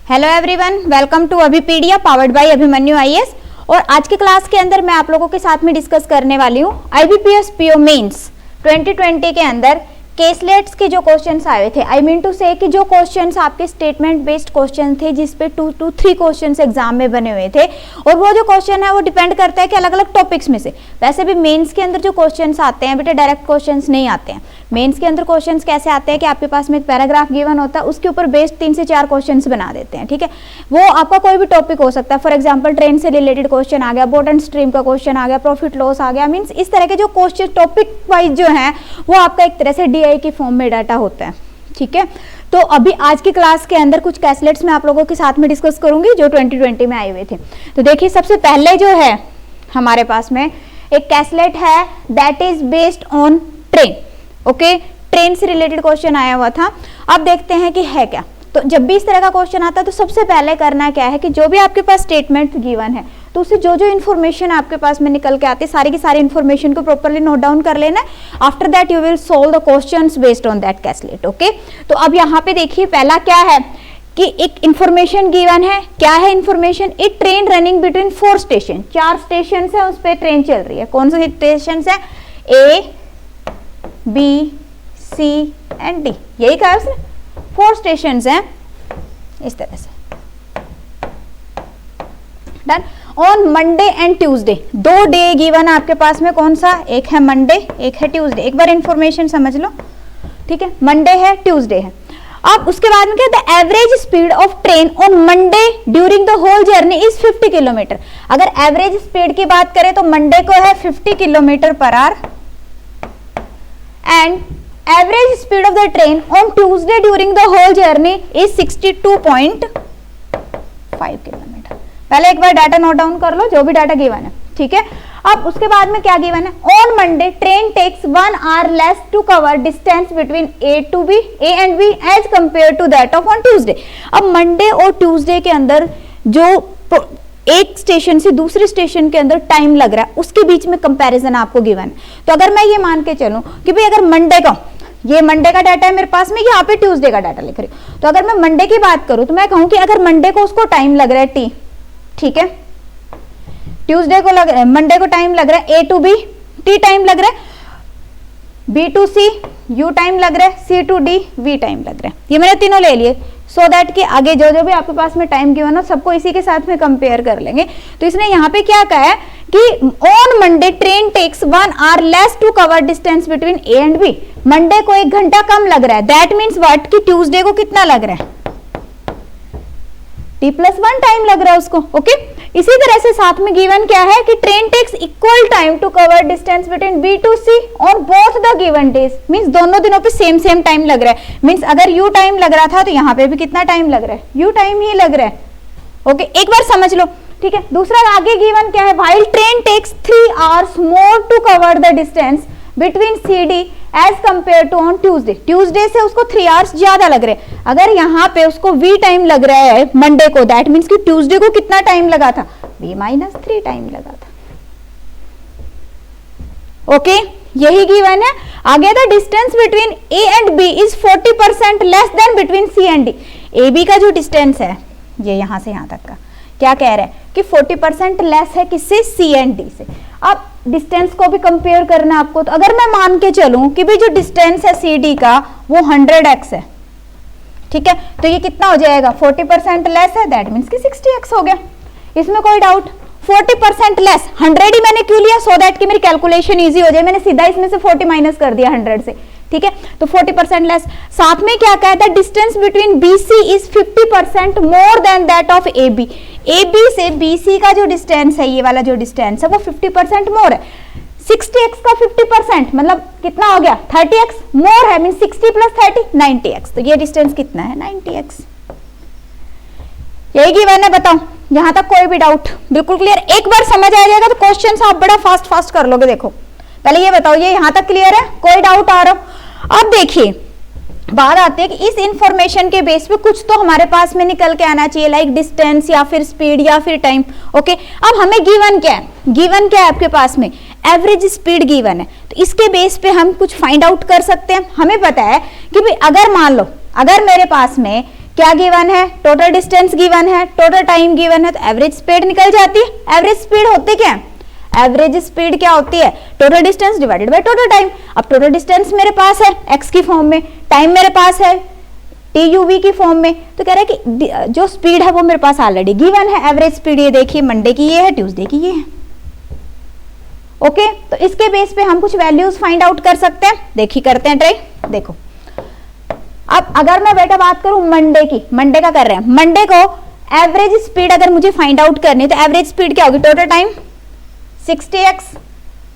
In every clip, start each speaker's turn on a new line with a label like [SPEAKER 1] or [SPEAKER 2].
[SPEAKER 1] Hello everyone, welcome to Abhipedia powered by Abhimanyu IAS. और आज की क्लास के अंदर मैं आप लोगों के साथ में डिस्कस करने वाली हूँ IBPS PO मेंस 2020 के अंदर केसलेट्स के जो क्वेश्चंस आए थे। आई मीन टू से कि जो क्वेश्चंस आपके स्टेटमेंट बेस्ड क्वेश्चन थे जिसपे 2 to 3 क्वेश्चंस एग्जाम में बने हुए थे, और वो जो क्वेश्चन है वो डिपेंड करता है कि अलग अलग टॉपिक्स में से। वैसे भी मेंस के अंदर जो क्वेश्चंस आते हैं बेटा डायरेक्ट क्वेश्चंस नहीं आते हैं। मेंस के अंदर क्वेश्चंस कैसे आते हैं कि आपके पास में एक पैराग्राफ गिवन होता है, उसके ऊपर बेस्ड 3 से 4 क्वेश्चंस बना देते हैं। ठीक है, वो आपका कोई भी टॉपिक हो सकता है। फॉर एग्जांपल ट्रेन से रिलेटेड क्वेश्चन आ गया, बोट एंड स्ट्रीम का क्वेश्चन आ गया, प्रॉफिट लॉस आ गया। मींस इस तरह के जो क्वेश्चन टॉपिक वाइज जो है वो आपका एक तरह से DI की फॉर्म में डाटा होता है। ठीक है, तो अभी आज की क्लास के अंदर कुछ कैसलेट्स मैं आप लोगों के साथ में डिस्कस करूंगी जो 2020 में आए हुए थे। तो देखिए, सबसे पहले जो है हमारे पास में एक कैसलेट है that is based on train. Okay, train से रिलेटेड क्वेश्चन आया हुआ था। अब देखते हैं कि है क्या। तो जब भी इस तरह का क्वेश्चन आता है तो सबसे पहले करना क्या है कि जो भी आपके पास स्टेटमेंट गिवन है तो उससे जो जो इन्फॉर्मेशन आपके पास में निकल के आती है सारी की सारी इन्फॉर्मेशन को प्रॉपर्ली नोट डाउन कर लेना है। After that you will solve the questions based on that caselet. Okay, तो अब यहाँ पे देखिए पहला क्या है कि एक इंफॉर्मेशन गिवन है। क्या है इंफॉर्मेशन? एक train running between 4 station, 4 station है उस पर ट्रेन चल रही है। कौन से स्टेशन है? A, B, C and D। यही कहा उसने, 4 स्टेशन हैं इस तरह से। Done. On Monday and Tuesday, 2 day given है आपके पास में। कौन सा? एक है मंडे, एक है ट्यूसडे। एक बार इंफॉर्मेशन समझ लो। ठीक है, मंडे है, ट्यूसडे है। अब उसके बाद में क्या होता है? Average speed of train on Monday during the whole journey is 50 kilometre. अगर एवरेज स्पीड की बात करें तो मंडे को है 50 kilometre per hour and average speed of the train on Tuesday during the whole journey is 62.5 kilometre. पहले एक बार data note down कर लो जो भी डाटा गिवन है। ठीक है, अब उसके बाद में क्या गिवन है? On Monday train takes 1 hour less to cover distance between A and B as compare to that of on Tuesday. अब मंडे और ट्यूसडे के अंदर जो एक स्टेशन से दूसरे स्टेशन के अंदर टाइम लग रहा है उसके बीच में कंपैरिजन आपको गिवन है। तो अगर मैं ये मान के चलूं कि भाई अगर मंडे का, ये मंडे का डाटा है मेरे पास में, यहाँ पे ट्यूसडे का डाटा लिख रही हूँ, तो अगर मैं मंडे की बात करूं तो मैं कहूं कि अगर मंडे को उसको टाइम लग रहा है T, ठीक है, ट्यूसडे को लग रहा है, मंडे को टाइम लग रहा है A to B, T time लग रहा है, B to C, U time लग रहा है, C to D, V time लग रहा है। ये मैंने तीनों ले लिए सो दैट कि आगे जो जो भी आपके पास में टाइम गिवन हो सबको इसी के साथ में कंपेयर कर लेंगे। तो इसने यहाँ पे क्या कहा है कि on Monday train takes 1 hour less to cover distance between A and B। Monday को 1 घंटा कम लग रहा है। दैट मीन्स व्हाट कि ट्यूसडे को कितना लग रहा है? T+1 टाइम लग रहा है उसको। ओके, इसी तरह से साथ में गिवन क्या है कि train takes equal time to cover distance between B to C on both the given days. Means दोनों दिनों पे सेम टाइम लग रहा है। मींस अगर U टाइम लग रहा था तो यहाँ पे भी कितना टाइम लग रहा है? U टाइम ही लग रहा है। ओके, एक बार समझ लो। ठीक है, दूसरा आगे गिवन क्या है? While train takes 3 hours more to cover the distance between CD as compare to on Tuesday. Tuesday से उसको 3 hours ज्यादा लग रहे हैं। अगर यहाँ पे उसको V टाइम लग रहा है मंडे को, दैट मीन्स कि ट्यूसडे को कितना टाइम लगा था? V-3 टाइम लगा था। ओके, यही गिवन है। आगे the distance between A and B is 40% less than between C and D। AB का जो डिस्टेंस है ये यहां से यहां तक का, क्या कह रहा है कि 40% लेस है किससे? C एंड D से। अब डिस्टेंस को भी कंपेयर करना आपको। तो अगर मैं मान के चलूं कि भाई जो डिस्टेंस है CD का वो 100x है, ठीक है, तो ये कितना हो जाएगा? 40% लेस है, दैट मीन्स कि 60x हो गया। इसमें कोई डाउट? 40% लेस, 100 ही मैंने क्यों लिया? सो दैट कि मेरी कैलकुलेशन इजी हो जाए। मैंने सीधा इसमें से 40 माइनस कर दिया 100 से। ठीक है, तो 40% लेस। साथ में क्या कहता है? Distance between BC is 50% more then that of AB। AB से BC का जो डिस्टेंस है, ये वाला जो डिस्टेंस है वो 50% मोर है। 60x का 50% मतलब कितना हो गया? 30x मोर है। Mean 60 + 30 90x। तो ये डिस्टेंस कितना है? 90x। यही गिवन है, बताओ यहां तक कोई भी डाउट? बिल्कुल क्लियर। एक बार समझ आ जाएगा तो क्वेश्चंस आप बड़ा फास्ट कर लोगे। देखो पहले ये बताओ, ये यहां तक क्लियर है? कोई डाउट आ रहा? अब देखिए बात आती है कि इस इंफॉर्मेशन के बेस पे कुछ तो हमारे पास में निकल के आना चाहिए, लाइक डिस्टेंस या फिर स्पीड या फिर टाइम। ओके, अब हमें गिवन क्या है? गिवन क्या है आपके पास में? एवरेज स्पीड गिवन है। तो इसके बेस पे हम कुछ फाइंड आउट कर सकते हैं। हमें पता है कि भाई अगर मान लो, अगर मेरे पास में क्या गिवन है, टोटल डिस्टेंस गिवन है, टोटल टाइम गिवन है, तो एवरेज स्पीड निकल जाती है। एवरेज स्पीड होती क्या है, एवरेज स्पीड क्या होती है, total distance divided by total time. अब टोटल डिस्टेंस मेरे पास है एक्स की फॉर्म में, टाइम मेरे पास है TUV की फॉर्म में, तो कह रहा है कि जो स्पीड है वो मेरे पास ऑलरेडी गिवन है। एवरेज स्पीड ये देखिए, मंडे की ये है, ट्यूसडे की ये है। ओके, तो इसके बेस पे हम कुछ वैल्यूज फाइंड आउट कर सकते हैं। देखिए करते हैं ट्राई। देखो अब अगर मैं बेटा बात करूं मंडे की, मंडे का कर रहे हैं, मंडे को एवरेज स्पीड अगर मुझे फाइंड आउट करनी है तो एवरेज स्पीड क्या होगी, total time 60x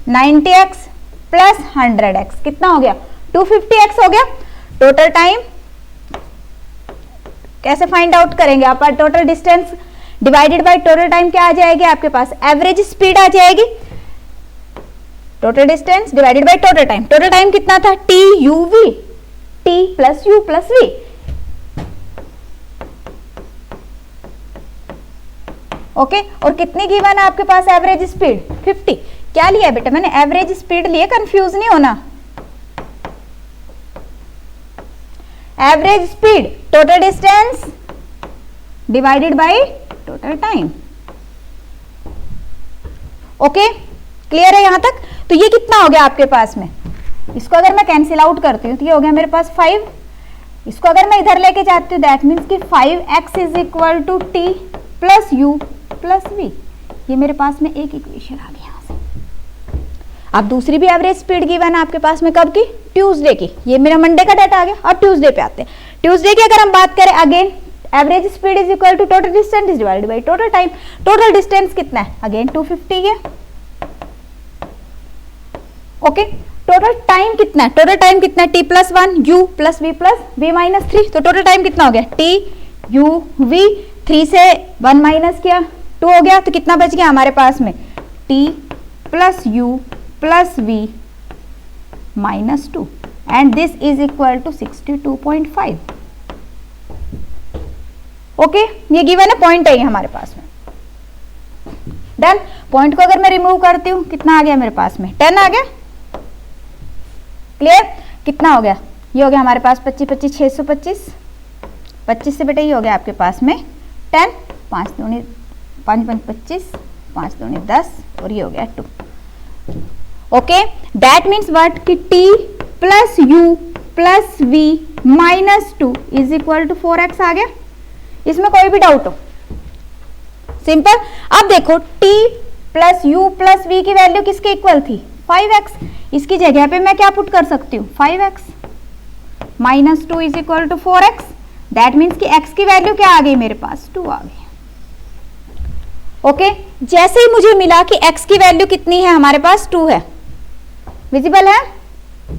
[SPEAKER 1] 90x plus 100x, कितना हो गया 250x हो गया। टोटल टाइम कैसे फाइंड आउट करेंगे आप, total distance divided by total time क्या आ जाएगी आपके पास, एवरेज स्पीड आ जाएगी। Total distance divided by total time, total time कितना था TUV, T plus U plus V। Okay, और कितनी गिवन है आपके पास एवरेज स्पीड 50। क्या लिया बेटा मैंने, एवरेज स्पीड लिए, कंफ्यूज नहीं होना। Average speed total distance divided by total time. Okay, clear है यहां तक। तो ये कितना हो गया आपके पास में, इसको अगर मैं कैंसिल आउट करती हूँ तो ये हो गया मेरे पास 5। इसको अगर मैं इधर लेके जाती हूँ दैट मीन्स कि 5x is equal to T plus U plus V। ये मेरे पास में एक इक्वेशन आ गई यहाँ से। अब दूसरी भी एवरेज स्पीड गिवन है आपके पास में, कब की, ट्यूसडे की। ये मेरा मंडे का डाटा आ गया। और ट्यूसडे पे आते हैं। ट्यूसडे की अगर हम बात करें, again average speed is equal to total distance divided by total time. Total distance कितना है, अगेन 250 है। ओके, टोटल टाइम कितना है, टोटल टाइम कितना है, T plus 1 U plus V plus V minus 3। तो टोटल टाइम कितना हो गया, TUV, 3 से 1 माइनस किया 2 हो गया, तो कितना बच गया हमारे पास में, T plus U plus V minus 2 and this is equal to 62.5। Okay, ये गिवन है, पॉइंट है ये हमारे पास में। डन। पॉइंट को अगर मैं रिमूव करती हूँ कितना आ गया मेरे पास में, 10 आ गया। क्लियर, कितना हो गया, ये हो गया हमारे पास 25 25 625। 25 से बेटा ये हो गया आपके पास में 10, 5 दूनी 5 5 25, 5 दूनी 10 और ये हो गया 2। ओके, दैट मीन्स व्हाट कि T plus U plus V minus 2 is equal to 4x आ गया। इसमें कोई भी डाउट हो, सिंपल। अब देखो T plus U plus V की वैल्यू किसके इक्वल थी, 5x। इसकी जगह पे मैं क्या पुट कर सकती हूँ, 5x minus 2 is equal to 4x। That means कि x की वैल्यू क्या आ गई मेरे पास, 2 आ गई। ओके, जैसे ही मुझे मिला कि x की वैल्यू कितनी है हमारे पास 2 है, विजिबल है,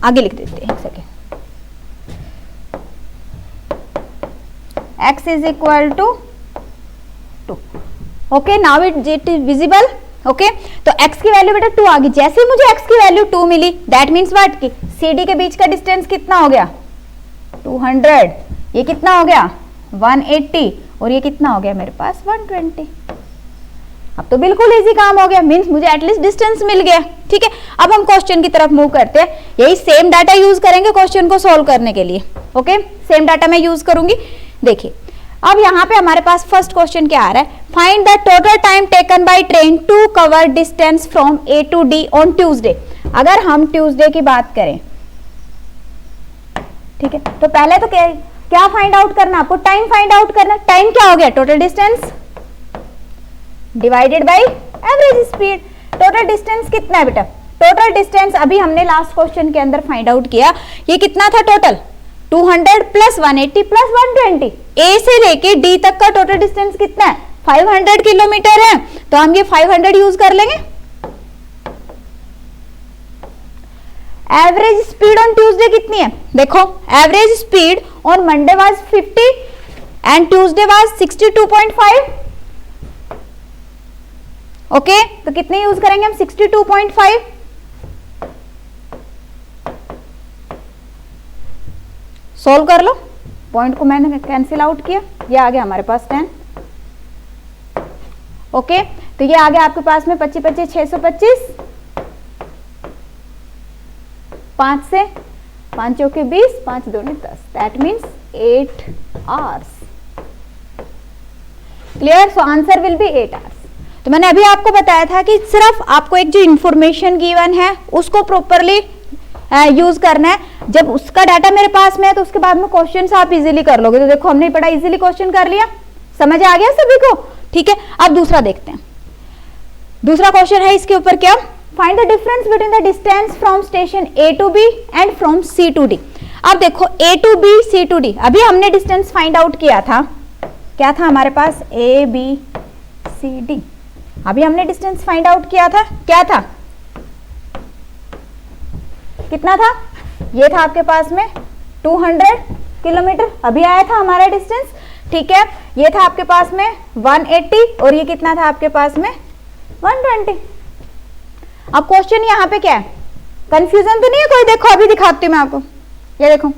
[SPEAKER 1] आगे लिख देते हैं एक second. x is equal to 2। Okay, now it is visible. Okay, तो x की वैल्यू बेटा 2 आ गई। जैसे मुझे x की वैल्यू 2 मिली, दैट मीन्स व्हाट कि CD के बीच का डिस्टेंस कितना हो गया, 200। ये कितना हो गया 180 और ये कितना हो गया मेरे पास 120। अब तो बिल्कुल इजी काम हो गया, मीन्स मुझे एटलीस्ट डिस्टेंस मिल गया। ठीक है, अब हम क्वेश्चन की तरफ मूव करते हैं। यही सेम डाटा यूज करेंगे क्वेश्चन को सोल्व करने के लिए। ओके, सेम डाटा मैं यूज करूंगी। देखिए अब यहाँ पे हमारे पास फर्स्ट क्वेश्चन क्या आ रहा है, find the total time taken by train to cover distance from A to D on Tuesday. अगर हम ट्यूसडे की बात करें, ठीक है, तो पहले तो क्या फाइंड आउट करना, आपको टाइम फाइंड आउट करना। टाइम क्या हो गया, total distance divided by average speed. Total distance कितना है बेटा, टोटल डिस्टेंस अभी हमने लास्ट क्वेश्चन के अंदर फाइंड आउट किया, ये कितना था टोटल 200 प्लस 180 प्लस 120। ए से लेके डी तक का टोटल डिस्टेंस कितना है, 500 किलोमीटर है, तो हम ये 500 यूज कर लेंगे। एवरेज स्पीड ऑन ट्यूसडे कितनी है, देखो average speed on Monday was 50 and Tuesday was 62.5। Okay, तो कितने यूज करेंगे हम, 62.5। सोल्व कर लो, पॉइंट को मैंने कैंसिल आउट किया, ये आ गया हमारे पास 10। ओके, तो ये आ गया आपके पास में 25 25 625, 5 से 5 चौके 20, 5 दूनी 10, that means 8 hours. Clear? So answer will be 8 hours. तो मैंने अभी आपको बताया था कि सिर्फ आपको एक जो इंफॉर्मेशन गिवन है उसको प्रॉपरली यूज करना है। जब उसका डाटा मेरे पास में है तो उसके बाद में क्वेश्चन आप इजीली कर लोगे। तो देखो हमने बड़ा इजीली क्वेश्चन कर लिया, समझ आ गया सभी को? ठीक है, अब दूसरा देखते हैं। दूसरा क्वेश्चन है इसके ऊपर क्या, find the difference between the distance from station A to B and from C to D. अब देखो A to B C to D, अभी हमने डिस्टेंस फाइंड आउट किया था, क्या था हमारे पास, ए बी सी डी। अभी हमने डिस्टेंस फाइंड आउट किया था, क्या था, कितना था, ये था आपके पास में 200 किलोमीटर अभी आया था हमारा डिस्टेंस। ठीक है, ये था आपके पास में 180 और ये कितना था आपके पास में 120। अब क्वेश्चन यहाँ पे क्या है, कंफ्यूजन तो नहीं है कोई? देखो अभी दिखाती हूँ मैं आपको, ये देखो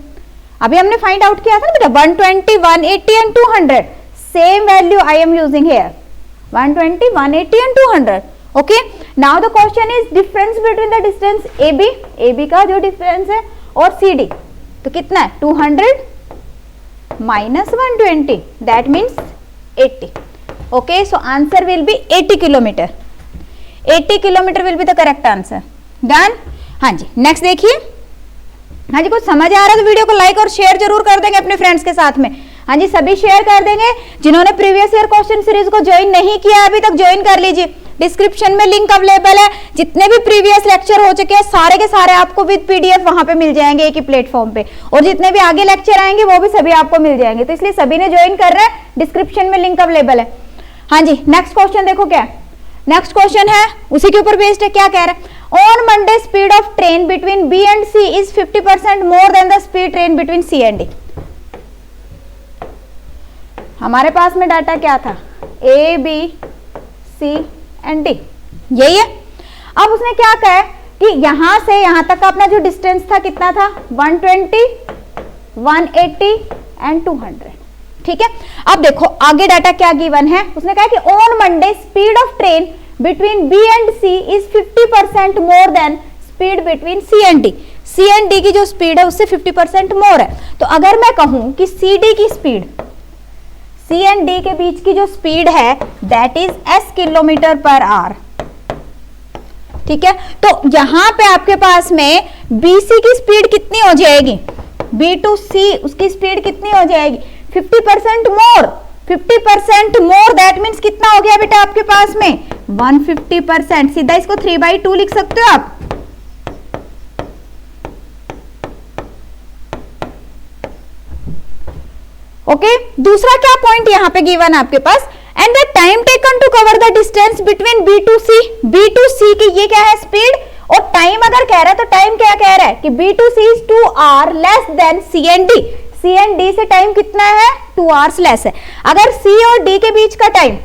[SPEAKER 1] अभी हमने फाइंड आउट किया था ना बेटा 120, 180 and 200, same value I am using here, 120, 180 and 200। Okay, now the question is difference between the distance A B का जो डिफरेंस है और सी डी, तो कितना है 200 minus 120, that means 80। Okay, so answer will be 80 kilometre. 80 kilometre will be the correct answer. Done? हाँ जी, next देखिए। हाँ जी, कुछ समझ आ रहा है तो वीडियो को लाइक और शेयर जरूर कर देंगे अपने फ्रेंड्स के साथ में। हाँ जी, सभी शेयर कर देंगे। जिन्होंने प्रीवियस ईयर क्वेश्चन सीरीज को ज्वाइन नहीं किया अभी तक, ज्वाइन कर लीजिए, डिस्क्रिप्शन में लिंक अवेलेबल है। जितने भी प्रीवियस लेक्चर हो चुके हैं सारे के सारे आपको विद पीडीएफ वहां पे मिल जाएंगे एक ही प्लेटफॉर्म पे, और जितने भी आगे लेक्चर आएंगे वो भी सभी आपको मिल जाएंगे। तो इसलिए सभी ने ज्वाइन कर रहे हैं, डिस्क्रिप्शन में लिंक अवेलेबल है। हाँ जी, नेक्स्ट क्वेश्चन देखो क्या है। नेक्स्ट क्वेश्चन है उसी के ऊपर बेस्ड है, क्या कह रहा है, on Monday speed of train between B and C is 50% more than the speed train between C and D. हमारे पास में डाटा क्या था, A B C and D, यही है। अब उसने क्या कहा है कि यहां से यहां तक का अपना जो डिस्टेंस था कितना था, 120, 180 एंड 200। ठीक है, अब देखो आगे डाटा क्या गिवन है, उसने कहा कि on Monday speed of train between B and C is 50% more than speed between C and D. C and D की जो स्पीड है उससे 50% मोर है। तो अगर मैं कहूं कि सी डी की स्पीड, सी एंड डी के बीच की जो स्पीड है that is s kilometre per our. ठीक है, तो यहां पे आपके पास में BC की स्पीड कितनी हो जाएगी, B टू C उसकी स्पीड कितनी हो जाएगी, 50% मोर। 50% मोर दैट मीन्स कितना हो गया बेटा आपके पास में 150%। सीधा इसको 3/2 लिख सकते हो आप। ओके, दूसरा क्या पॉइंट यहां पे गिवन है आपके पास, and the time taken to cover the distance between B to C. B to C की ये क्या है स्पीड, और टाइम अगर कह रहा है तो टाइम क्या कह रहा है कि B to C is 2 hour less than C and D. C and D से टाइम कितना है, 2 आवर्स लेस है। अगर सी और डी के बीच का टाइम,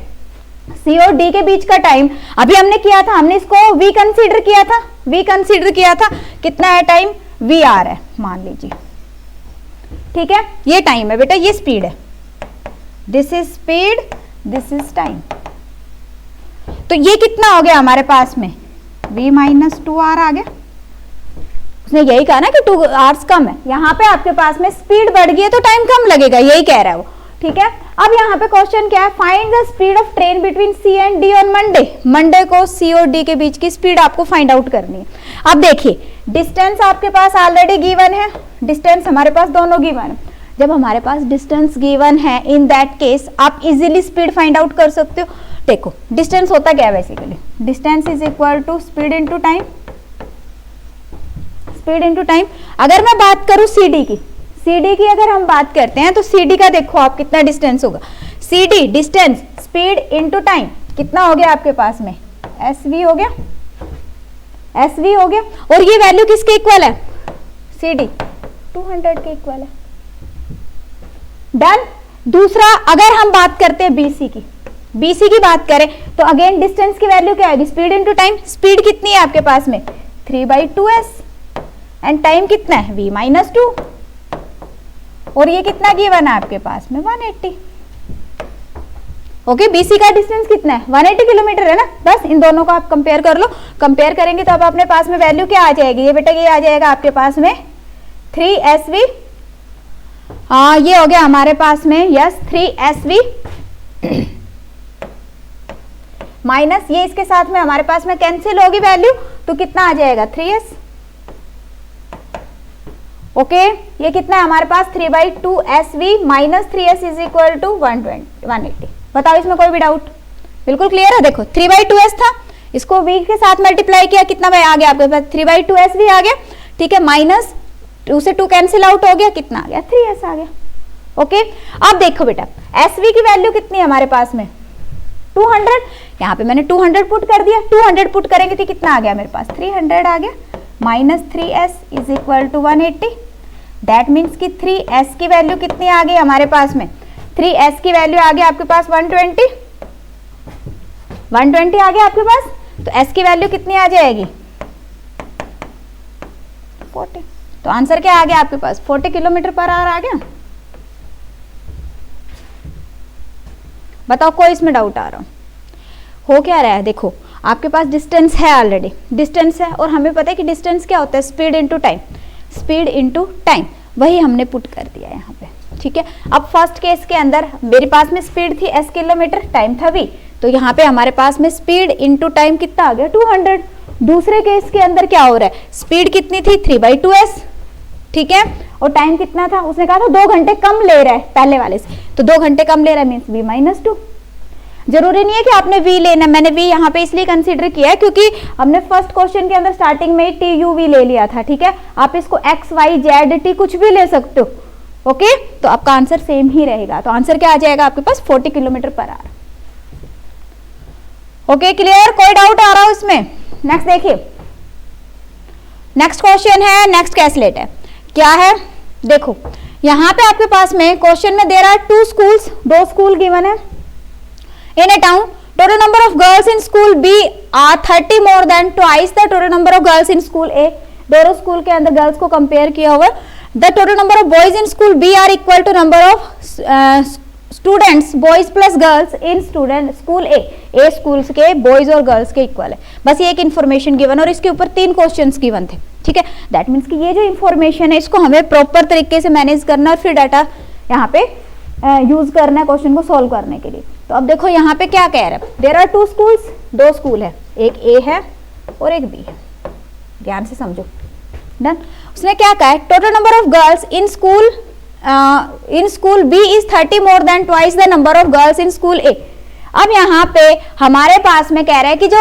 [SPEAKER 1] सी और डी के बीच का टाइम अभी हमने किया था, हमने इसको वी कंसीडर किया था, वी कंसीडर किया था, कितना है टाइम, वी आर है मान लीजिए। ठीक है, ये टाइम है बेटा, ये स्पीड है, this is speed, this is time. तो ये कितना हो गया हमारे पास में, v माइनस 2 आर आ गया। उसने यही कहा ना कि 2 आवर्स कम है, यहाँ पे आपके पास में स्पीड बढ़ गई है तो टाइम कम लगेगा, यही कह रहा है वो। ठीक है, अब यहाँ पे क्वेश्चन क्या है, find the speed of train between C and D on Monday. Monday को सी और डी के बीच की स्पीड आपको फाइंड आउट करनी है। अब देखिए डिस्टेंस आपके पास ऑलरेडी गिवन है, डिस्टेंस हमारे पास दोनों गिवन है। जब हमारे पास डिस्टेंस गिवन है इन दैट केस आप इजीली स्पीड फाइंड आउट कर सकते हो। देखो डिस्टेंस होता क्या है basically, distance is equal to speed into time, speed into time. अगर मैं बात करूं सीडी की, सीडी की अगर हम बात करते हैं तो सीडी का देखो आप कितना डिस्टेंस होगा, CD distance speed into time कितना हो गया आपके पास में, एसवी हो गया, एसवी हो गया। और ये वैल्यू किसके इक्वल है, सीडी 200 के इक्वल है। डन। दूसरा अगर हम बात करते हैं बीसी की, बीसी की बात करें तो अगेन डिस्टेंस की वैल्यू क्या आएगी, स्पीड इनटू टाइम। स्पीड कितनी है आपके पास में 3/2s एंड टाइम कितना है v माइनस 2, और ये कितना गिवन है आपके पास में 180। ओके, बीसी का डिस्टेंस कितना है 180 किलोमीटर है ना। बस इन दोनों को आप कंपेयर कर लो, कंपेयर करेंगे तो अब अपने पास में वैल्यू क्या आ जाएगी, ये बेटा ये आ जाएगा आपके पास में 3sv। हाँ ये हो गया हमारे पास में यस 3sv माइनस ये इसके साथ में हमारे पास में कैंसिल होगी वैल्यू, तो कितना आ जाएगा 3s। ओके, ये कितना है हमारे पास 3/2sv minus 3s is equal to 180। बताओ इसमें कोई भी डाउट? बिल्कुल क्लियर है। देखो 3/2s था, इसको v के साथ मल्टीप्लाई किया, कितना आ गया आपके पास 3/2sv आ गया, ठीक है, माइनस 2 से 2 कैंसिल आउट हो गया, कितना आ गया 3s आ गया। ओके, अब देखो बेटा sv की वैल्यू कितनी है हमारे पास में 200, यहाँ पे मैंने 200 पुट कर दिया, 200 पुट करेंगे तो कितना आ गया मेरे पास 300 आ गया, minus 3s is equal to 180। That means कि 3s की वैल्यू कितनी आ गई हमारे पास में, 3s की वैल्यू आ गई आपके पास 120 आ गया आपके पास, तो s की वैल्यू कितनी आ जाएगी 40। तो आंसर क्या आ गया आपके पास 40 किलोमीटर पर आवर आ गया। बताओ कोई इसमें डाउट आ रहा हो क्या रहा है? देखो आपके पास डिस्टेंस है, ऑलरेडी डिस्टेंस है, और हमें पता है कि डिस्टेंस क्या होता है speed into time, speed into time, वही हमने पुट कर दिया यहाँ पे, ठीक है। अब फर्स्ट केस के अंदर मेरे पास में स्पीड थी s किलोमीटर, टाइम था v, तो यहाँ पे हमारे पास में स्पीड इनटू टाइम कितना आ गया 200। दूसरे केस के अंदर क्या हो रहा है, स्पीड कितनी थी 3/2s, ठीक है, और टाइम कितना था, उसने कहा था 2 घंटे कम ले रहा है पहले वाले से, तो 2 घंटे कम ले रहा है मीन्स v - 2। जरूरी नहीं है कि आपने v लेना, मैंने v यहाँ पे इसलिए कंसीडर किया है क्योंकि हमने फर्स्ट क्वेश्चन के अंदर स्टार्टिंग में ही TUV ले लिया था, ठीक है। आप इसको x y z t कुछ भी ले सकते हो, ओके, तो आपका आंसर सेम ही रहेगा। तो आंसर क्या आ जाएगा आपके पास 40 kilometre per our. Okay clear, कोई डाउट आ रहा हो इसमें? नेक्स्ट देखिए, नेक्स्ट क्वेश्चन है, नेक्स्ट कैसलेट है, क्या है देखो यहाँ पे आपके पास में क्वेश्चन में दे रहा है 2 स्कूल्स, 2 स्कूल गिवन है in a town, total number of girls in school B are 30 more than twice the total number of girls in school A। दोनों स्कूल के अंदर गर्ल्स को कंपेयर किया हुआ, the total number of boys in school B are equal to number of students boys plus girls in student school A। A schools के boys और girls के equal है, बस ये एक इन्फॉर्मेशन गिवन, और इसके ऊपर 3 क्वेश्चंस गिवन थे, ठीक है। दैट मीन्स कि ये जो इन्फॉर्मेशन है इसको हमें प्रॉपर तरीके से मैनेज करना और फिर डाटा यहाँ पे यूज करना है क्वेश्चन को सॉल्व करने के लिए। तो अब देखो यहाँ पे क्या कह रहा है, देयर आर 2 स्कूल्स, 2 स्कूल है, एक A है और एक B है, ध्यान से समझो। डन, उसने क्या कहा है, total number of girls in school B is 30 more than twice the number of girls in school A। अब यहाँ पे हमारे पास में कह रहा है कि जो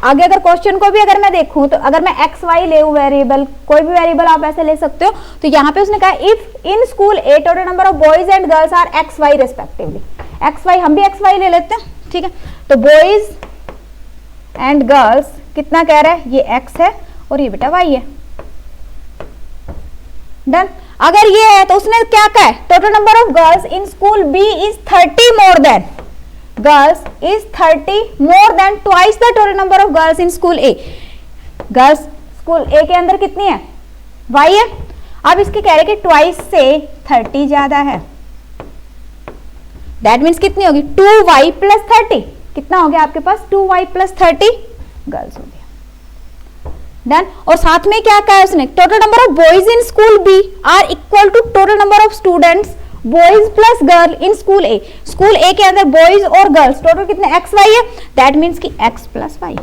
[SPEAKER 1] आगे अगर क्वेश्चन को भी अगर मैं देखूं तो अगर मैं एक्स वाई ले वेरिएबल, कोई भी वेरिएबल आप ऐसे ले सकते हो, तो यहाँ पे उसने कहा if in school A total number of boys and girls are X Y respectively. X Y, हम भी एक्स वाई ले लेते हैं, ठीक है। तो बॉयज एंड गर्ल्स कितना कह रहा है, ये एक्स है और ये बेटा वाई है। डन, अगर ये है तो उसने क्या कहा है, total number of girls in school B is 30 more than, girls is 30 more than twice the total number of girls in school A. Girls school A के अंदर कितनी है, वाई है। अब इसके कह रहे कि ट्वाइस से 30 ज्यादा है, दैट मीन्स कितनी होगी 2y प्लस 30, कितना हो गया आपके पास 2y प्लस 30 गर्ल्स हो गया। डन, और साथ में क्या कहा है उसने, total number of boys in school B are equal to total number of students boys plus girl in school A. School A के अंदर बॉयज और गर्ल्स टोटल कितने एक्स वाई है, दैट मीन्स कि एक्स प्लस वाई।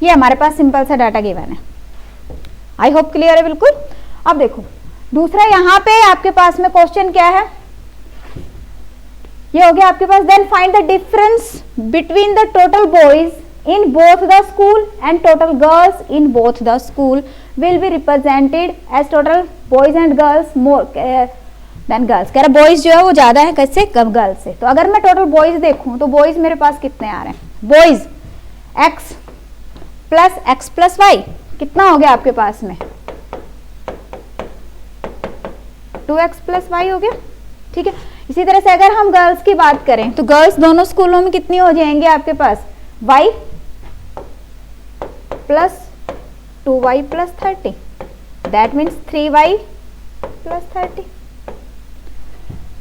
[SPEAKER 1] ये हमारे पास simple सा डाटा गिवन है, आई होप क्लियर है बिल्कुल। अब देखो दूसरा यहाँ पे आपके पास में क्वेश्चन क्या है, ये हो गया आपके पास, then find the difference between the total boys in both the school and total girls in both the school will be represented as total boys and girls more than girls। कह रहा boys जो है वो ज्यादा है कैसे, कम girls से। तो अगर मैं टोटल boys देखूं तो boys मेरे पास कितने आ रहे हैं, boys x प्लस y कितना हो गया आपके पास में 2x प्लस y हो गया, ठीक है। इसी तरह से अगर हम गर्ल्स की बात करें तो गर्ल्स दोनों स्कूलों में कितनी हो जाएंगे आपके पास y plus 2y plus 30, that means 3y plus 30।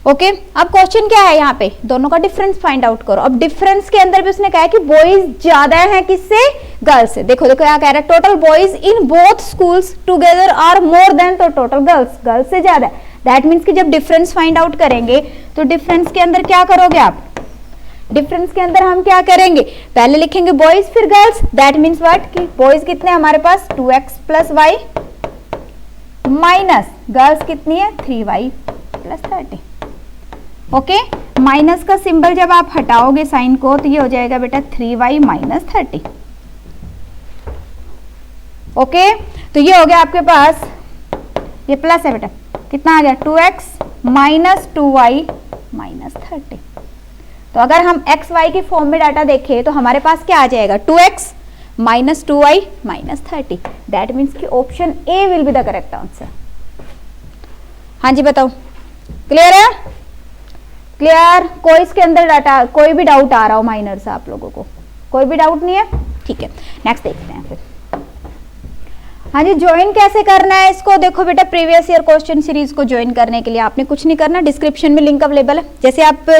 [SPEAKER 1] Okay, अब क्वेश्चन क्या है यहाँ पे, दोनों का डिफरेंस फाइंड आउट करो। अब डिफरेंस के अंदर भी उसने कहा है कि बॉयज ज्यादा है किससे, गर्ल्स से। देखो देखो क्या कह रहा है, total boys in both schools together are more than तो टोटल गर्ल्स, गर्ल्स से ज्यादा है। दैट मीन्स कि जब डिफरेंस फाइंड आउट करेंगे तो डिफरेंस के अंदर क्या करोगे आप, डिफरेंस के अंदर हम क्या करेंगे, पहले लिखेंगे बॉयज फिर गर्ल्स, दैट मीन्स व्हाट कि बॉयज कितने हमारे पास 2x plus Y minus girls कितनी है 3y प्लस 30। ओके, माइनस का सिंबल जब आप हटाओगे साइन को तो ये हो जाएगा बेटा 3y माइनस 30। ओके, तो ये हो गया आपके पास, ये प्लस है बेटा, कितना आ गया 2x माइनस 2y माइनस 30। तो अगर हम एक्स वाई की फॉर्म में डाटा देखें तो हमारे पास क्या आ जाएगा 2x minus 2y minus 30। That means कि option A will be the correct answer. हाँ जी बताओ, क्लियर है? क्लियर? कोई इसके अंदर डाटा, कोई भी डाउट आ रहा हो माइनर से आप लोगों को, कोई भी डाउट नहीं है? ठीक है, नेक्स्ट देखते हैं फिर। हाँ जी, ज्वाइन कैसे करना है इसको? देखो बेटा, प्रीवियस ईयर क्वेश्चन सीरीज को ज्वाइन करने के लिए आपने कुछ नहीं करना, डिस्क्रिप्शन में लिंक अवेलेबल है।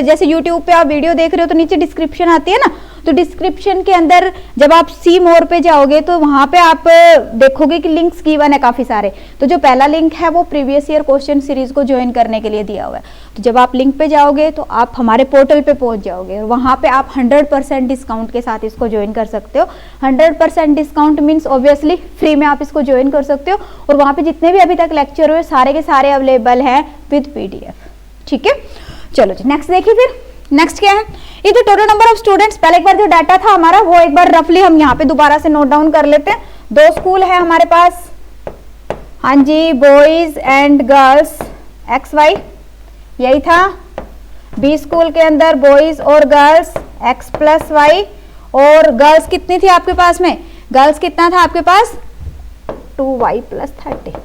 [SPEAKER 1] जैसे यूट्यूब पे आप वीडियो देख रहे हो तो नीचे डिस्क्रिप्शन आती है ना, तो डिस्क्रिप्शन के अंदर जब आप सी मोर पे जाओगे तो वहां पे आप देखोगे कि लिंक्स गिवन है काफी सारे। तो जो पहला लिंक है वो प्रीवियस ईयर क्वेश्चन सीरीज को ज्वाइन करने के लिए दिया हुआ है। तो जब आप लिंक पे जाओगे तो आप हमारे पोर्टल पे पहुंच जाओगे और वहां पे आप 100% डिस्काउंट के साथ इसको ज्वाइन कर सकते हो। 100% डिस्काउंट मीन्स ऑब्वियसली फ्री में आप इसको ज्वाइन कर सकते हो, और वहां पे जितने भी अभी तक लेक्चर हुए सारे के सारे अवेलेबल हैं विद PDF। ठीक है, चलो जी नेक्स्ट देखिए। फिर नेक्स्ट क्या है, ये जो टोटल नंबर ऑफ स्टूडेंट्स, पहले एक बार जो डाटा था हमारा वो एक बार रफली हम यहाँ पे दोबारा से नोट डाउन कर लेते हैं। 2 स्कूल है हमारे पास, हाँ जी, बॉयज एंड गर्ल्स XY, यही था। B स्कूल के अंदर बॉयज और गर्ल्स X प्लस वाई, और गर्ल्स कितनी थी आपके पास में, गर्ल्स कितना था आपके पास 2y प्लस 30।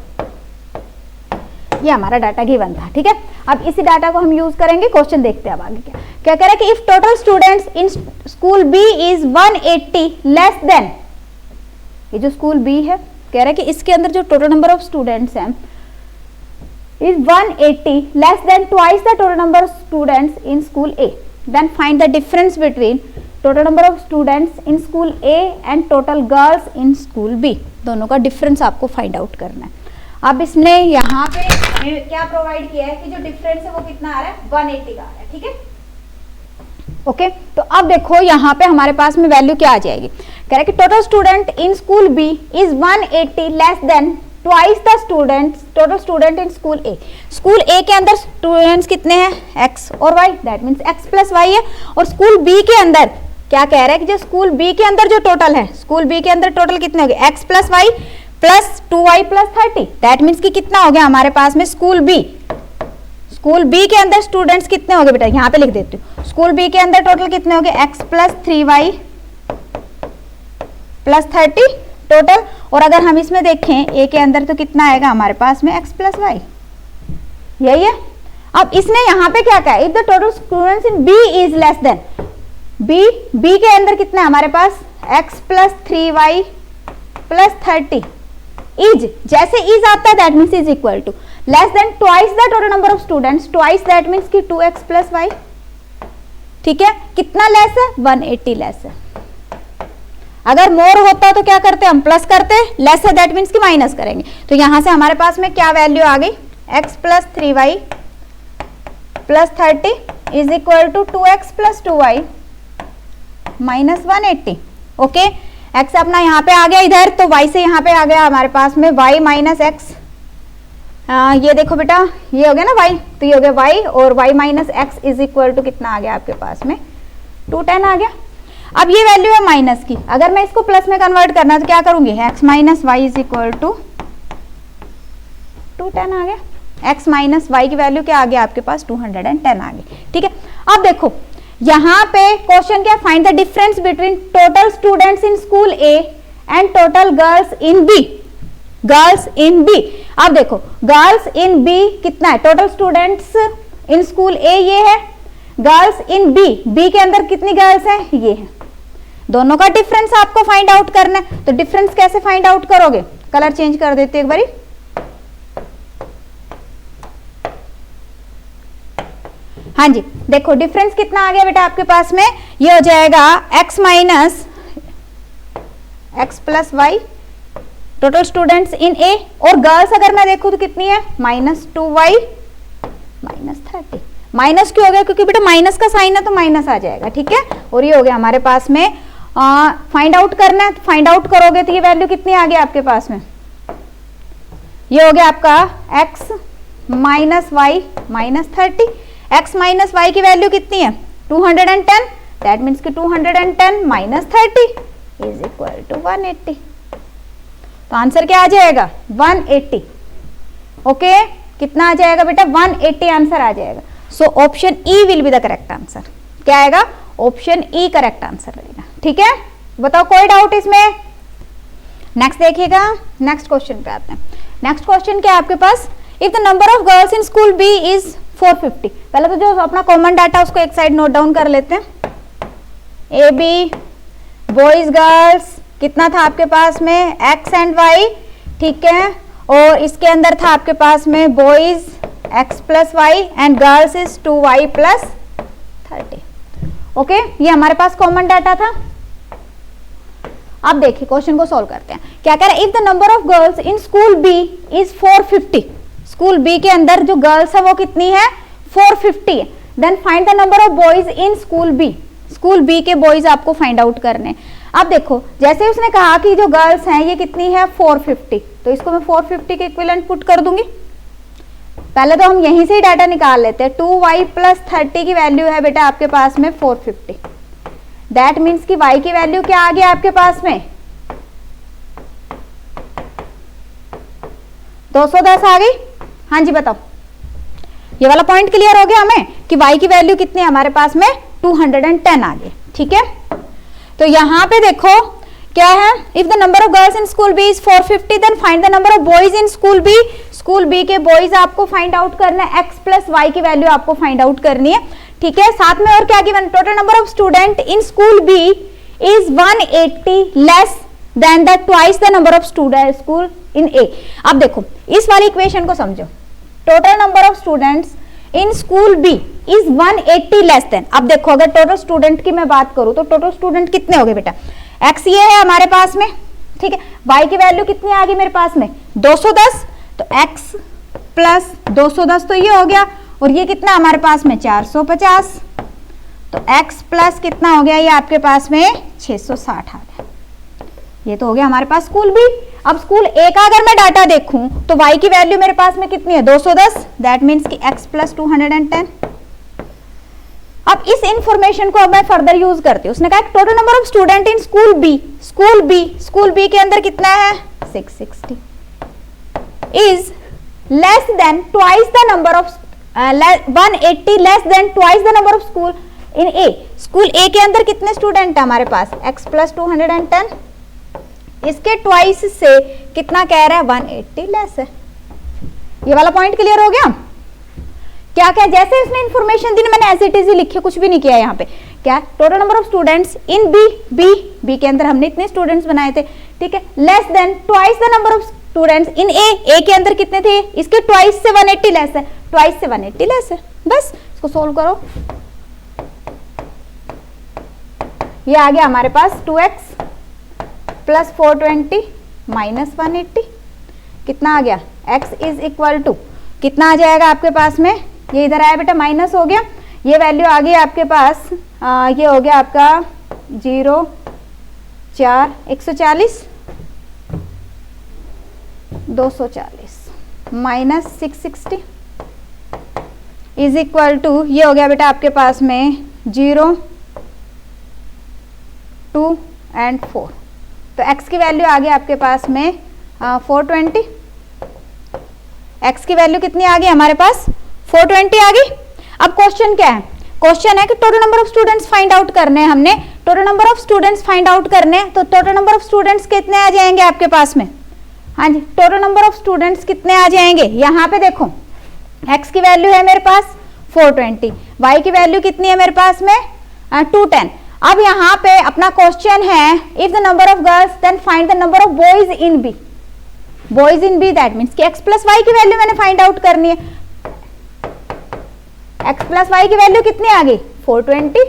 [SPEAKER 1] ये हमारा डाटा गिवन था। ठीक है, अब इसी डाटा को हम यूज करेंगे। क्वेश्चन देखते हैं अब आगे क्या कह रहा है कि if total students in school B is 180 less then, ये जो स्कूल B है कह रहा है कि इसके अंदर जो टोटल नंबर ऑफ स्टूडेंट्स हैं is 180 less than twice the total number of students in school A, then find the difference between total number of students in school A and total girls in school B। दोनों का difference आपको find out करना है। अब इसने यहाँ पे क्या प्रोवाइड किया है कि जो डिफरेंस है वो कितना आ रहा है 180 का आ रहा है। ठीक है, ओके, तो अब देखो यहाँ पे हमारे पास में वैल्यू क्या आ जाएगी। कह रहा है कि total student in school B is 180 less than twice the students total student in school A। School A के अंदर स्टूडेंट्स कितने हैं X और Y, that means X plus Y है। और स्कूल B के अंदर क्या कह रहा है कि जो स्कूल B के अंदर जो टोटल है, स्कूल B के अंदर टोटल कितने हो गए X plus Y plus 2y plus 30। That means कि कितना हो गया हमारे पास में स्कूल B के अंदर स्टूडेंट्स कितने हो गए बेटा, यहाँ पे लिख देती हूँ। स्कूल B के अंदर टोटल कितने हो गए x plus 3y plus 30 total. और अगर हम इसमें देखें A के अंदर तो कितना आएगा हमारे पास में x प्लस वाई, यही है। अब इसने यहाँ पे क्या कहा, if the total students in B is less than, B के अंदर कितना है हमारे पास x plus 3y plus 30 is, जैसे इज आता है that means is equal to less than twice the total number of students, twice that means कि 2x प्लस वाई। ठीक है, कितना लेस है 180 लेस है। अगर मोर होता तो क्या करते हम प्लस करते, लेस है दैट मीन्स कि माइनस करेंगे। तो यहां से हमारे पास में क्या वैल्यू आ गई x plus 3y plus 30 is equal to 2x plus 2y minus 180। Okay, x अपना यहाँ पे आ गया इधर, तो y से यहाँ पे आ गया हमारे पास में y माइनस x। ये देखो बेटा, ये हो गया ना y, तो ये हो गया y, और y minus x is equal to कितना आ गया आपके पास में 210 आ गया। अब ये वैल्यू है माइनस की, अगर मैं इसको प्लस में कन्वर्ट करना तो क्या करूंगी x minus y is equal to 210 आ गया। x माइनस वाई की वैल्यू क्या आ गया आपके पास 210 आ गई। ठीक है, अब देखो यहाँ पे क्वेश्चन क्या, find the difference between total students in school A and total girls in B, girls in B। अब देखो गर्ल्स इन B कितना है, total students in school A ये है, गर्ल्स इन B के अंदर कितनी गर्ल्स हैं ये है। दोनों का डिफरेंस आपको फाइंड आउट करना है। तो डिफरेंस कैसे फाइंड आउट करोगे, कलर चेंज कर देते एक बारी। हाँ जी, देखो डिफरेंस कितना आ गया बेटा आपके पास में, ये हो जाएगा x minus x plus y total students in A, और गर्ल्स अगर मैं देखूं तो कितनी है -2y माइनस 30। माइनस क्यों हो गया, क्योंकि बेटा माइनस का साइन है तो माइनस आ जाएगा, ठीक है। और ये हो गया हमारे पास में फाइंड आउट करना है, फाइंड आउट करोगे तो ये वैल्यू कितनी आ गई आपके पास में, ये हो गया आपका x minus y minus 30। x minus y की वैल्यू कितनी है 210, दैट मीन्स कि 210 माइनस 30 इज इक्वल टू 180। तो आंसर क्या आ जाएगा 180। ओके, कितना आ जाएगा बेटा 180 आंसर आ जाएगा। So option E will be the correct answer. क्या आएगा, ऑप्शन ई करेक्ट आंसर रहेगा, ठीक है। बताओ कोई डाउट इसमें। नेक्स्ट देखिएगा, नेक्स्ट क्वेश्चन पे आते हैं। नेक्स्ट क्वेश्चन क्या है आपके पास, if the number of girls in school B is 450। पहले तो जो अपना कॉमन डाटा उसको एक साइड नोट डाउन कर लेते हैं। ए बी बॉयज गर्ल्स कितना था आपके पास में x एंड y, ठीक है। और इसके अंदर था आपके पास में boys x plus y and girls is 2y plus 30। Okay, ये हमारे पास कॉमन डाटा था। अब देखिए क्वेश्चन को सॉल्व करते हैं। क्या कह रहा है, if the number of girls in school B is 450। School B के अंदर जो गर्ल्स है वो कितनी है 450 है। Then find the number of boys in school B. School B के बॉयज आपको फाइंड आउट करने। अब देखो जैसे उसने कहा कि जो गर्ल्स हैं ये कितनी है 450, तो इसको मैं 450 के इक्विवेलेंट पुट कर दूंगी। पहले तो हम यहीं से ही डाटा निकाल लेते हैं। 2y प्लस 30 की वैल्यू है बेटा आपके पास में 450। दैट मीन्स कि y की वैल्यू क्या आ गया आपके पास में 210 आ गई। हाँ जी बताओ, ये वाला पॉइंट क्लियर हो गया हमें कि y की वैल्यू कितनी है हमारे पास में 210 आ गई, ठीक है। तो यहां पे देखो क्या है, if the number of girls in school B is 450 then find the number of boys in school B. School B के बॉयज आपको फाइंड आउट करना है, x प्लस वाई की वैल्यू आपको फाइंड आउट करनी है, ठीक है। साथ में और क्या given, total number of student in school B is 180 less than the twice the number of student school in A. अब देखो इस वाली इक्वेशन को समझो, total number of students in school B is 180 less than. अब देखो अगर total student की मैं बात करूं तो टोटल स्टूडेंट कितने हो गए बेटा, x ये है हमारे पास में, ठीक है। y की वैल्यू कितनी आ गई मेरे पास में 210, तो x प्लस 210 तो ये हो गया, और ये कितना हमारे पास में 450, तो x प्लस कितना हो गया ये आपके पास में 660 आ गया। ये तो हो गया हमारे पास स्कूल बी। अब स्कूल ए का अगर मैं डाटा देखूं तो y की वैल्यू मेरे पास में कितनी है 210, दैट मीन्स कि x प्लस 210। अब इस इंफॉर्मेशन को अब मैं फर्दर यूज करती हूँ। उसने कहा total number of student in school B, school B के अंदर कितना है 660 is less than twice the number of 180 less than twice the number of school in A. School A के अंदर कितने स्टूडेंट है हमारे पास x प्लस 210, इसके ट्वाइस से कितना कह रहा है 180 लेस है। ये वाला पॉइंट क्लियर हो गया। क्या क्या जैसे इसने इंफॉर्मेशन दी मैंने एज इट इज ही लिखे, कुछ भी नहीं किया यहाँ पे। क्या total number of students in B के अंदर हमने इतने स्टूडेंट्स बनाए थे, ठीक है, less than twice the number of students in A के अंदर कितने थे, इसके ट्वाइस से 180 लेस है, ट्वाइस से 180 लेस है। बस इसको सोल्व करो, ये आ गया हमारे पास 2x प्लस 420 माइनस 180, कितना आ गया x इज इक्वल टू कितना आ जाएगा आपके पास में, ये इधर आया बेटा माइनस हो गया, ये वैल्यू आ गई आपके पास ये हो गया आपका 0 4 140 240 माइनस 660 इज इक्वल टू ये हो गया बेटा आपके पास में 0 2 एंड 4। तो x की वैल्यू आ गई आपके पास में 420, x की वैल्यू कितनी आ गई हमारे पास 420 आ गई। अब क्वेश्चन क्या है, क्वेश्चन है कि total number of students find out करने हैं हमने, total number of students find out करने हैं, तो टोटल नंबर ऑफ स्टूडेंट्स कितने आ जाएंगे आपके पास में, हाँ जी टोटल नंबर ऑफ स्टूडेंट्स कितने आ जाएंगे, यहाँ पे देखो x की वैल्यू है मेरे पास 420, y की वैल्यू कितनी है मेरे पास में 210। अब यहाँ पे अपना क्वेश्चन है if the number of girls then find the number of boys in B, boys in B that means कि x प्लस वाई की वैल्यू मैंने फाइंड आउट करनी है, x प्लस वाई की वैल्यू कितनी आ गई 420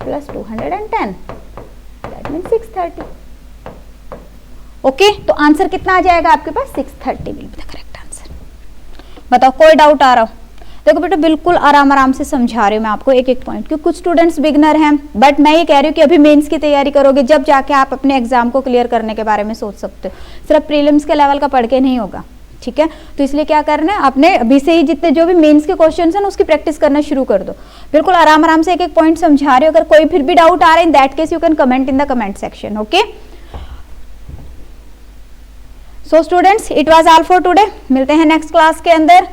[SPEAKER 1] प्लस 210 दैट मीन्स 630। ओके, तो आंसर कितना आ जाएगा आपके पास 630 will be the correct answer. बताओ कोई डाउट आ रहा हो, देखो बेटा बिल्कुल आराम आराम से समझा रही हूँ मैं आपको एक एक पॉइंट, क्योंकि कुछ स्टूडेंट्स बिगनर हैं, बट मैं ये कह रही हूँ कि अभी मेंस की तैयारी करोगे जब जाके आप अपने एग्जाम को क्लियर करने के बारे में सोच सकते हो, सिर्फ प्रीलिम्स के लेवल का पढ़ के नहीं होगा, ठीक है। तो इसलिए क्या करना है, आपने अभी से ही जितने जो भी मेंस के क्वेश्चंस हैं उसकी प्रैक्टिस करना शुरू कर दो। बिल्कुल आराम आराम से एक एक पॉइंट समझा रही हो, अगर कोई फिर भी डाउट आ रहा है in that case you can comment in the comment section, okay. So students it was all for today, मिलते हैं नेक्स्ट क्लास के अंदर।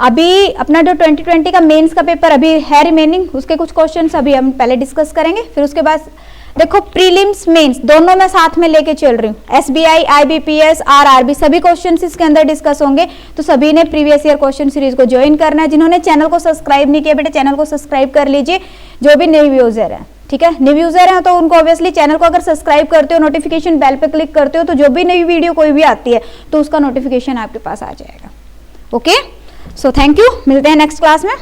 [SPEAKER 1] अभी अपना जो 2020 का मेंस का पेपर अभी है रिमेनिंग, उसके कुछ क्वेश्चंस अभी हम पहले डिस्कस करेंगे, फिर उसके बाद देखो प्रीलिम्स मेंस दोनों मैं साथ में लेके चल रही हूँ, एसबीआई, आईबीपीएस, आरआरबी सभी क्वेश्चंस इसके अंदर डिस्कस होंगे। तो सभी ने प्रीवियस ईयर क्वेश्चन सीरीज को ज्वाइन करना है। जिन्होंने चैनल को सब्सक्राइब नहीं किया बेटा चैनल को सब्सक्राइब कर लीजिए, जो भी न्यू यूजर है, ठीक है। न्यू यूजर है तो उनको ऑब्वियसली चैनल को अगर सब्सक्राइब करते हो, नोटिफिकेशन बेल पे क्लिक करते हो, तो जो भी नई वीडियो कोई भी आती है तो उसका नोटिफिकेशन आपके पास आ जाएगा, ओके। सो थैंक यू, मिलते हैं नेक्स्ट क्लास में।